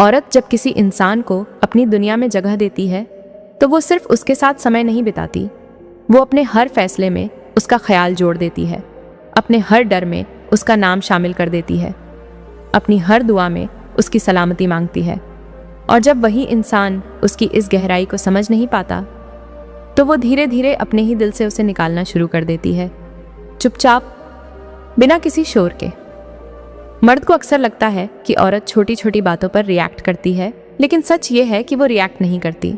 औरत जब किसी इंसान को अपनी दुनिया में जगह देती है तो वो सिर्फ उसके साथ समय नहीं बिताती, वो अपने हर फैसले में उसका ख्याल जोड़ देती है, अपने हर डर में उसका नाम शामिल कर देती है, अपनी हर दुआ में उसकी सलामती मांगती है। और जब वही इंसान उसकी इस गहराई को समझ नहीं पाता तो वो धीरे धीरे अपने ही दिल से उसे निकालना शुरू कर देती है, चुपचाप, बिना किसी शोर के। मर्द को अक्सर लगता है कि औरत छोटी छोटी बातों पर रिएक्ट करती है, लेकिन सच ये है कि वो रिएक्ट नहीं करती।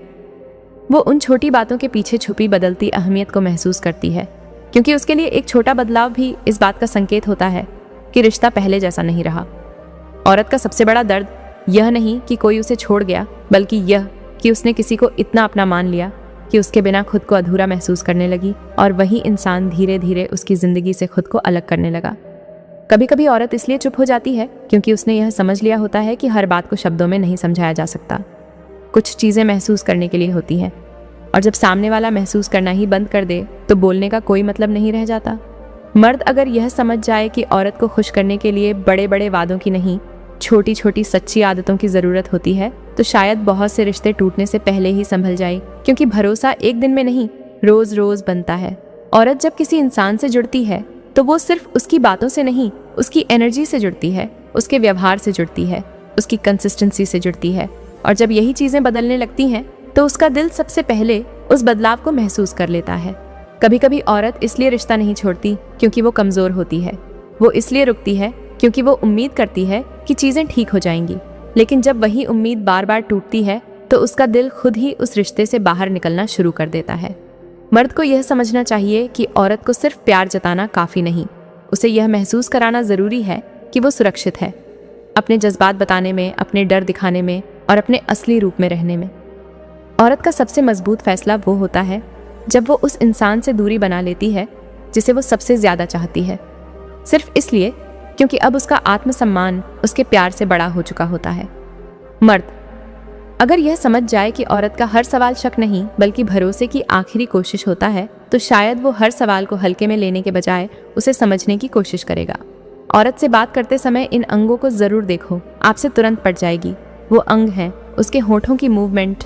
वो उन छोटी बातों के पीछे छुपी बदलती अहमियत को महसूस करती है, क्योंकि उसके लिए एक छोटा बदलाव भी इस बात का संकेत होता है कि रिश्ता पहले जैसा नहीं रहा। औरत का सबसे बड़ा दर्द यह नहीं कि कोई उसे छोड़ गया, बल्कि यह कि उसने किसी को इतना अपना मान लिया कि उसके बिना खुद को अधूरा महसूस करने लगी, और वही इंसान धीरे धीरे उसकी जिंदगी से खुद को अलग करने लगा। कभी कभी औरत इसलिए चुप हो जाती है क्योंकि उसने यह समझ लिया होता है कि हर बात को शब्दों में नहीं समझाया जा सकता। कुछ चीज़ें महसूस करने के लिए होती हैं, और जब सामने वाला महसूस करना ही बंद कर दे तो बोलने का कोई मतलब नहीं रह जाता। मर्द अगर यह समझ जाए कि औरत को खुश करने के लिए बड़े बड़े वादों की नहीं, छोटी छोटी सच्ची आदतों की ज़रूरत होती है, तो शायद बहुत से रिश्ते टूटने से पहले ही संभल जाए, क्योंकि भरोसा एक दिन में नहीं, रोज़ रोज़ बनता है। औरत जब किसी इंसान से जुड़ती है तो वो सिर्फ उसकी बातों से नहीं, उसकी एनर्जी से जुड़ती है, उसके व्यवहार से जुड़ती है, उसकी कंसिस्टेंसी से जुड़ती है। और जब यही चीज़ें बदलने लगती हैं तो उसका दिल सबसे पहले उस बदलाव को महसूस कर लेता है। कभी कभी औरत इसलिए रिश्ता नहीं छोड़ती क्योंकि वो कमज़ोर होती है, वो इसलिए रुकती है क्योंकि वो उम्मीद करती है कि चीज़ें ठीक हो जाएंगी। लेकिन जब वही उम्मीद बार बार टूटती है तो उसका दिल खुद ही उस रिश्ते से बाहर निकलना शुरू कर देता है। मर्द को यह समझना चाहिए कि औरत को सिर्फ प्यार जताना काफ़ी नहीं, उसे यह महसूस कराना ज़रूरी है कि वो सुरक्षित है, अपने जज्बात बताने में, अपने डर दिखाने में और अपने असली रूप में रहने में। औरत का सबसे मजबूत फैसला वो होता है जब वो उस इंसान से दूरी बना लेती है जिसे वो सबसे ज़्यादा चाहती है, सिर्फ इसलिए क्योंकि अब उसका आत्मसम्मान उसके प्यार से बड़ा हो चुका होता है। मर्द अगर यह समझ जाए कि औरत का हर सवाल शक नहीं बल्कि भरोसे की आखिरी कोशिश होता है, तो शायद वो हर सवाल को हल्के में लेने के बजाय उसे समझने की कोशिश करेगा। औरत से बात करते समय इन अंगों को ज़रूर देखो, आपसे तुरंत पड़ जाएगी। वो अंग हैं, उसके होठों की मूवमेंट,